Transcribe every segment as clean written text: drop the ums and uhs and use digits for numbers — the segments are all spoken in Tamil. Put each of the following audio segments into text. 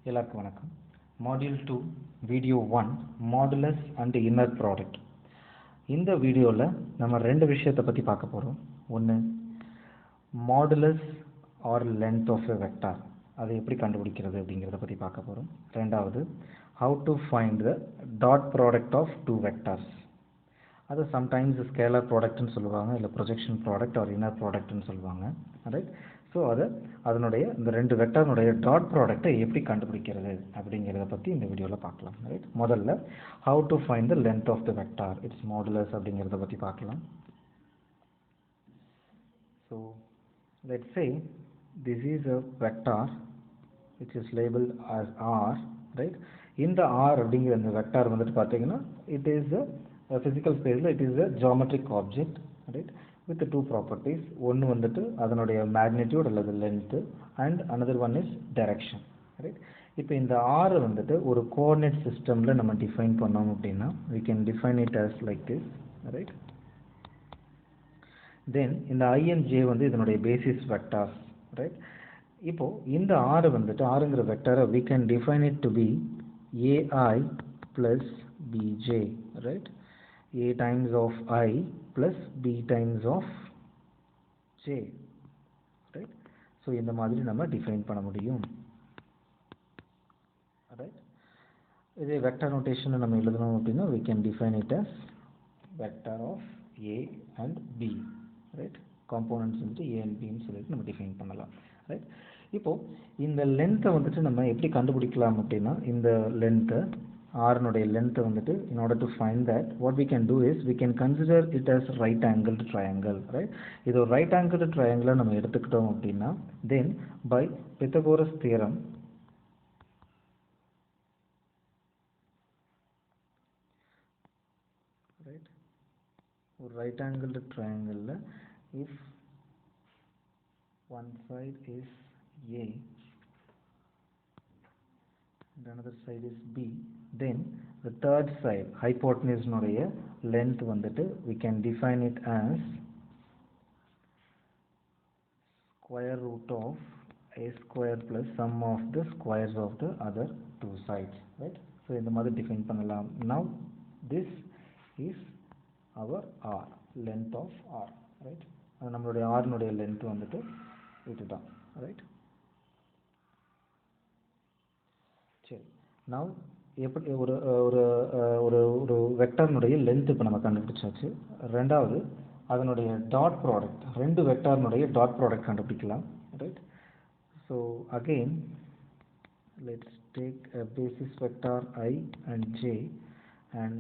எல்லாருக்கும் வணக்கம். Module 2 video 1 modulus and inner product. இந்த வீடியோவில் நம்ம ரெண்டு விஷயத்தை பற்றி பார்க்க போகிறோம். ஒன்று modulus or length of a vector, அதை எப்படி கண்டுபிடிக்கிறது அப்படிங்கிறத பற்றி பார்க்க போகிறோம். ரெண்டாவது how to find the dot product of two vectors. அது சம்டைம்ஸ் ஸ்கேலர் ப்ராடக்ட்னு சொல்லுவாங்க, இல்லை ப்ரொஜெக்ஷன் ப்ராடக்ட் ஆர் இன்னர் ப்ராடக்ட்னு சொல்லுவாங்க. ரைட். ஸோ அதனுடைய இந்த ரெண்டு வெக்டர்னுடைய டாட் ப்ராடக்டை எப்படி கண்டுபிடிக்கிறது அப்படிங்கிறத பற்றி இந்த வீடியோவில் பார்க்கலாம். ரைட். முதல்ல how to find the length of the vector, its modulus அப்படிங்கிறத பற்றி பார்க்கலாம். So let's say this is a vector which is labeled as R. Right. இந்த R அப்படிங்கிற இந்த வெக்டார் வந்துட்டு பார்த்தீங்கன்னா it is a physical space, it is a geometric object, right, with two properties. ஒன்று வந்துட்டு அதனுடைய magnitude அல்லது length and another one is direction, right. இப்போ இந்த R வந்துட்டு ஒரு coordinate systemல நம்ம define பண்ணோம் அப்படின்னா we can define it as like this, right. Then இந்த I and J வந்து இதனுடைய basis vectors, right. இப்போ இந்த R வந்துட்டு Rங்கிற வெக்டாரை we can define it to be AI plus BJ, right. A times of I plus B times of J, right. So இந்த மாதிரி நம்ம define பண்ண முடியும். Right. இதே வெக்டார் நோட்டேஷன் நம்ம எழுதணும் அப்படின்னா we can define it as vector of A and B, right. Components வந்துட்டு A and B ன்னு சொல்லிட்டு நம்ம டிஃபைன் பண்ணலாம். ரைட். இப்போ இந்த லென்த்தை வந்துட்டு நம்ம எப்படி கண்டுபிடிக்கலாம் அப்படின்னா இந்த லென்த்தை ஆர்னுடைய லென்த்தை வந்துட்டு in order to find that what we can do is we can consider it as right angled triangle, right. இது ஒரு right angled triangle நம்ம எடுத்துக்கிட்டோம் அப்படின்னா then by Pythagoras theorem right, ஒரு right angled triangle if one side is A and another side is B, then the third side hypotenuse nuடைய length வந்துட்டு we can define it as square root of A square plus sum of the squares of the other two sides, right. So இந்த மாதிரி define பண்ணலாம். Now this is our R, length of R, right. அது நம்மளுடைய R nuடைய length வந்துட்டு இதுதான், right. சரி. now எப்படி ஒரு ஒரு ஒரு ஒரு வெக்டார்னுடைய லென்த் இப்போ நம்ம கண்டுபிடிச்சாச்சு. ரெண்டாவது அதனுடைய டாட் ப்ராடக்ட், ரெண்டு வெக்டார்னுடைய டாட் ப்ராடக்ட் கண்டுபிடிக்கலாம். Right. So again let's take a basis vector I and J and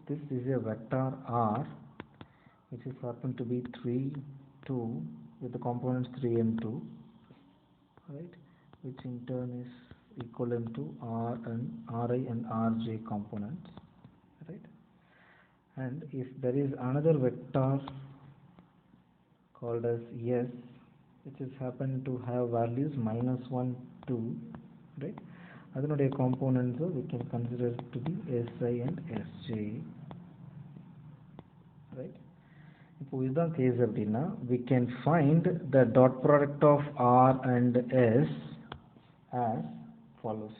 this is a vector R which is happen to be 3 2 with the components 3 and 2, right, which in turn is equivalent to R and Ri and Rj components, right. And if there is another vector called as S which is happen to have values -1 2, right, அதனுடைய components we can consider to be Si and Sj, right. இப்போ இதுதான் கேஸ் அப்படின்னா we can find the dot product of R and S as follows.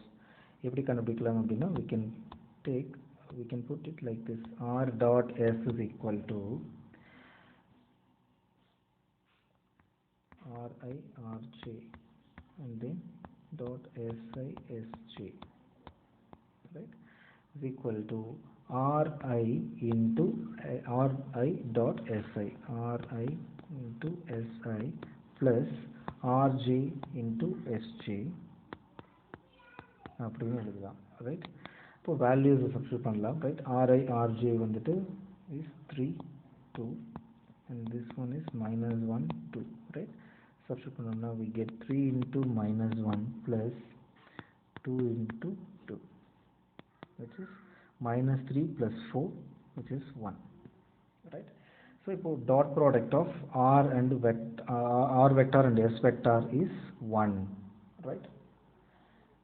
எப்படி கண்டுபிடிக்கலாம் அப்படின்னா we can put it like this: R dot S is equal to Ri Rj and then dot Si Sj, right, is equal to Ri into Ri dot Si, Ri into Si plus Rj into Sj அப்படின்னு எழுதலாம். ரைட். இப்போ வேல்யூஸ் சப்ஸ்டிட்யூட் பண்ணலாம். ரைட். Ri Rj வந்துட்டு is 3 2 and this one is -1 2, right. Substitute பண்ணோம்னா we get 3 into -1 plus 2 into 2 which is -3 plus 4 which is 1, right. So இப்போ dot product of R vector and S vector is 1, right.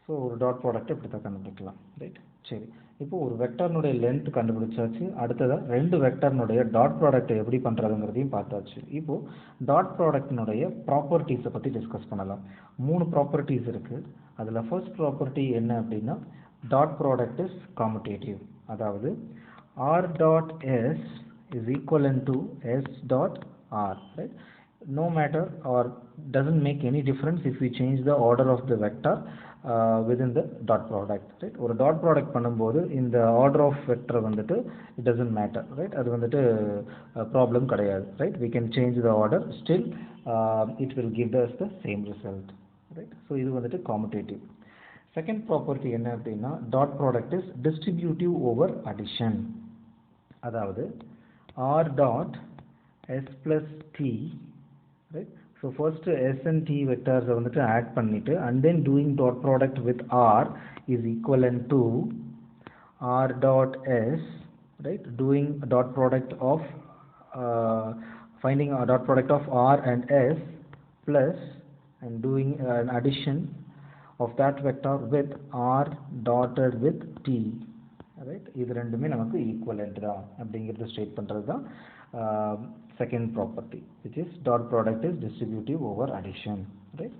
So ஒரு டாட் ப்ராடக்ட் இப்படி தான் கண்டுபிடிக்கலாம். ரைட். சரி. இப்போ ஒரு வெக்டர்னுடைய லென்த் கண்டுபிடிச்சாச்சு. அடுத்ததாக ரெண்டு வெக்டர்னுடைய டாட் ப்ராடக்ட்டை எப்படி பண்ணுறதுங்கிறதையும் பார்த்தாச்சு. இப்போது டாட் ப்ராடக்டினுடைய ப்ராப்பர்ட்டிஸை பற்றி டிஸ்கஸ் பண்ணலாம். 3 ப்ராப்பர்ட்டிஸ் இருக்குது. அதில் ஃபர்ஸ்ட் ப்ராப்பர்ட்டி என்ன அப்படின்னா டாட் ப்ராடக்ட் இஸ் காமுடேட்டிவ். அதாவது r dot s is equivalent to s dot r, right? No matter or doesn't make any difference if we change the order of the vector within the dot product, right? ஒரு dot product பண்ணும்போது இந்த order of vector வந்துட்டு it doesn't matter, right? அது வந்துட்டு problem கிடையாது, right? We can change the order, still it will give us the same result, right? So இது வந்துட்டு commutative. Second property என்ன அப்படின்னா dot product is distributive over addition. அதாவது r dot s plus t, right? So first s and t vectors வந்துட்டு add பண்ணிட்டு and then doing dot product with r is equivalent to r dot s, right? Doing dot product of finding a dot product of r and s plus and doing an addition of that vector with r dotted with t, right? இது ரெண்டுமே நமக்கு ஈக்குவலண்ட் தான் அப்படிங்கிறது ஸ்டேட் பண்ணுறது தான் second property, which is dot product is distributive over addition, right?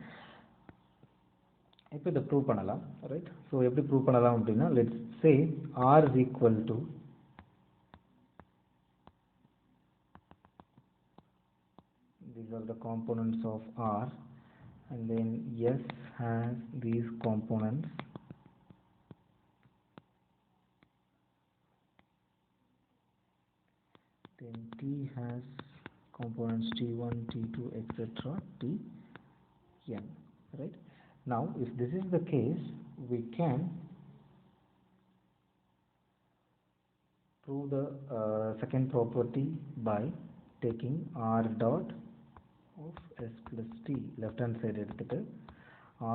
இப்போ இதை ப்ரூவ் பண்ணலாம், right? ஸோ எப்படி ப்ரூவ் பண்ணலாம் அப்படின்னா let's say r is equal to these are the components of r and then s has these components, then t has components t1, t2, etc. tn, right? Now if this is the case, we can prove the second property by taking r dot of s plus t, left hand side எடுத்துட்டு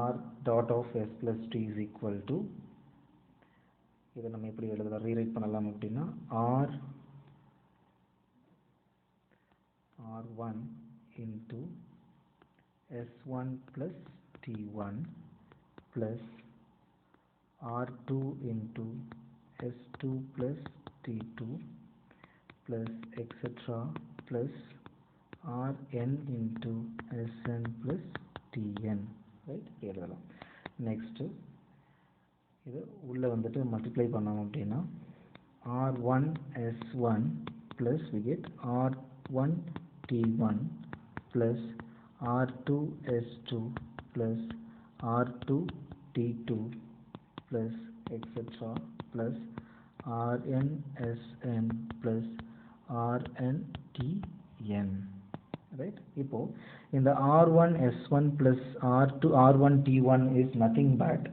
r dot of s plus t is equal to, இதை நம்ம எப்படி எழுதலாம், ரீரைட் பண்ணலாம் அப்படின்னா r1 into s1 plus t1 plus r2 into s2 plus t2 plus etc. plus rn into sn plus tn, right? எழுதலாம். நெக்ஸ்ட் இது உள்ள வந்துட்டு மல்டிப்ளை பண்ணோம் அப்படின்னா r1 s1 plus we get r1 t1 plus r2 s2 plus r2 t2 plus etc. plus rn sn plus rn tn, right? இப்போ இந்த r1 s1 plus r1 t1 is nothing but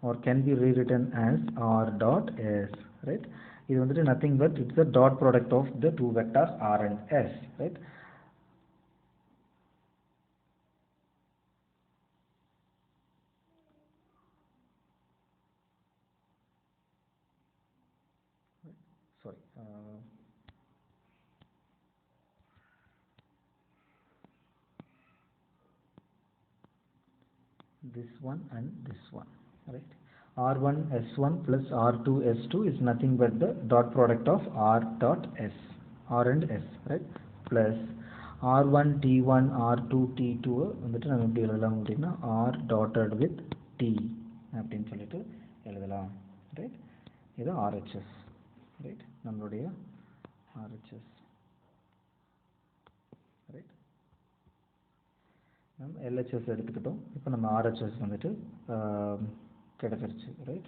or can be rewritten as r dot s, right? இது வந்துட்டு nothing but it's the dot product of the two vectors r and s, right? Sorry, this one and this one, right? r1 s1 plus r2 s2 is nothing but the dot product of r dot s, r and s, right? plus r1 t1 r2 t2 வந்துட்டு நம்ம எப்படி எழுதலாம் அப்படின்னா r dotted with t அப்படின்னு சொல்லிட்டு எழுதலாம், right? இது RHS, right? நம்மளுடைய RHS, right? நம்ம LHS எடுத்துக்கிட்டோம், இப்போ நம்ம RHS வந்துட்டு கிடைச்சிருச்சு, right?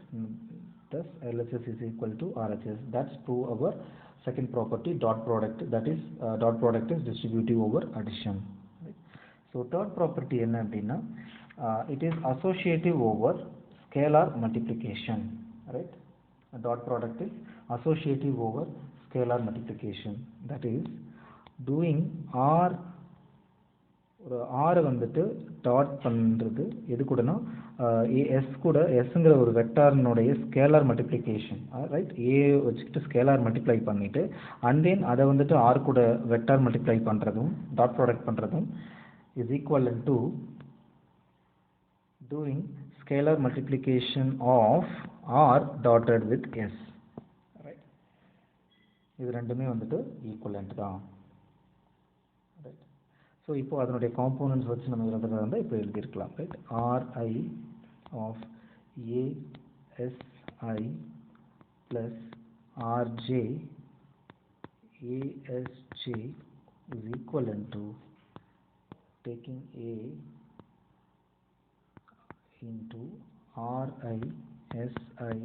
Thus LHS is equal to RHS. That's prove our second property, dot product, that is dot product is distributive over addition, right? So third property என்ன அப்படின்னா it is associative over scalar multiplication, right? A dot product is associative over scalar multiplication, that is doing r ஒரு r வந்துட்டு டாட் பண்ணுறது எது கூடனா s கூட sங்கிற ஒரு வெக்டாரினுடைய ஸ்கேலார் மல்டிப்ளிகேஷன், ரைட்? a வச்சுக்கிட்டு ஸ்கேலார் மல்டிப்ளை பண்ணிவிட்டு அண்ட் தென் அதை வந்துட்டு r கூட வெக்டார் மல்டிப்ளை பண்ணுறதும் டாட் ப்ராடக்ட் பண்ணுறதும் is equivalent to doing scalar multiplication of r dotted with s, right? இது ரெண்டுமே வந்துட்டு ஈக்குவலண்ட் தான், ரைட்? ஸோ இப்போ அதனுடைய காம்போனன்ட்ஸ் வச்சு நம்ம எழுதுறதா இருந்தால் இப்போ எழுதியிருக்கலாம், right? of ASI plus RJ ASJ is equivalent to taking A into RI SI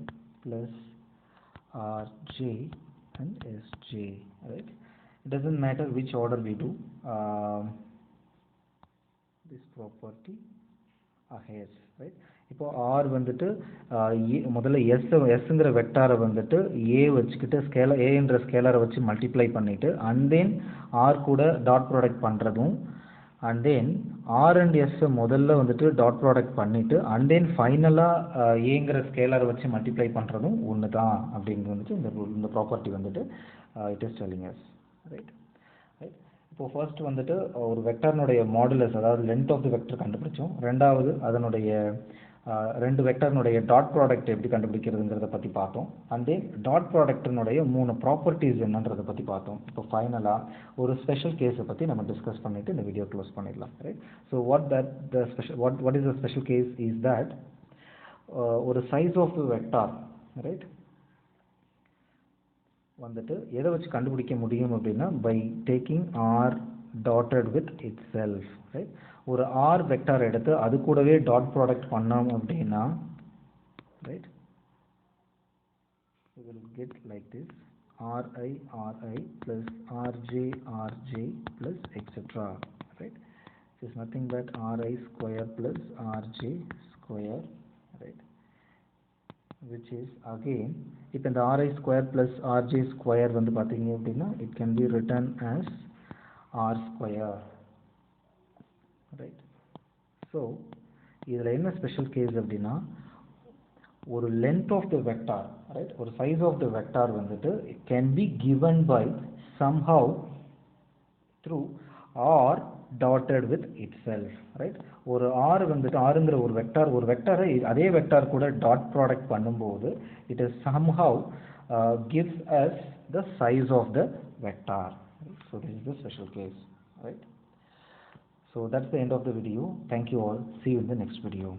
plus RJ and SJ, right? It doesn't matter which order we do this property ahead, right? இப்போ R வந்துட்டு முதல்ல Sங்கிற வெக்டாரை வந்துட்டு A வச்சுக்கிட்டு ஸ்கேலர் A என்ற ஸ்கேலரை வச்சு மல்டிப்ளை பண்ணிட்டு and then R கூட டாட் ப்ராடக்ட் பண்ணுறதும் and then R and S முதல்ல வந்துட்டு டாட் ப்ராடக்ட் பண்ணிட்டு and then ஃபைனலாக ஏங்கிற ஸ்கேலரை வச்சு மல்டிப்ளை பண்ணுறதும் ஒன்று தான் அப்படிங்கிறது வந்துட்டு இந்த ப்ராப்பர்ட்டி வந்துட்டு it is telling as, right? இப்போ ஃபர்ஸ்ட் வந்துட்டு ஒரு வெக்டர்னுடைய மாடுலஸ், அதாவது லென்த் ஆஃப் தி வெக்டர் கண்டுபிடிச்சோம். ரெண்டாவது அதனுடைய ரெண்டு வெக்டர்னுடைய டாட் ப்ராடக்ட் எப்படி கண்டுபிடிக்கிறதுங்கிறத பற்றி பார்த்தோம். அண்ட் தென் டாட் ப்ராடக்டினுடைய 3 ப்ராப்பர்ட்டிஸ் என்னன்றதை பற்றி பார்த்தோம். இப்போ ஃபைனலாக ஒரு ஸ்பெஷல் கேஸை பற்றி நம்ம டிஸ்கஸ் பண்ணிவிட்டு இந்த வீடியோ க்ளோஸ் பண்ணிடலாம், right? So what is the special case is that ஒரு size of the vector, right, வந்துட்டு எதை வச்சு கண்டுபிடிக்க முடியும் அப்படின்னா by taking R dotted with itself, right? ஒரு ஆர் வெக்டார் எடுத்து அது கூடவே டாட் ப்ராடக்ட் பண்ணோம் அப்படின்னா, right, we will get like this ri plus rj plus etc, right? It is nothing but ri square plus rj square, right, which is again இப்போ இந்த ri square plus rj square வந்து பார்த்தீங்க அப்படின்னா it can be written as r square, right? So இதில் என்ன ஸ்பெஷல் கேஸ் அப்படின்னா ஒரு length of the vector, right, ஒரு size of the vector வந்துட்டு it can be given by somehow through r dotted with itself, right? ஒரு r வந்துட்டு rங்கிற ஒரு வெக்டாரை அதே வெக்டார் கூட டாட் ப்ராடக்ட் பண்ணும்போது it is somehow gives us the size of the vector. So this is the special case, right? So that's the end of the video. Thank you all. See you in the next video.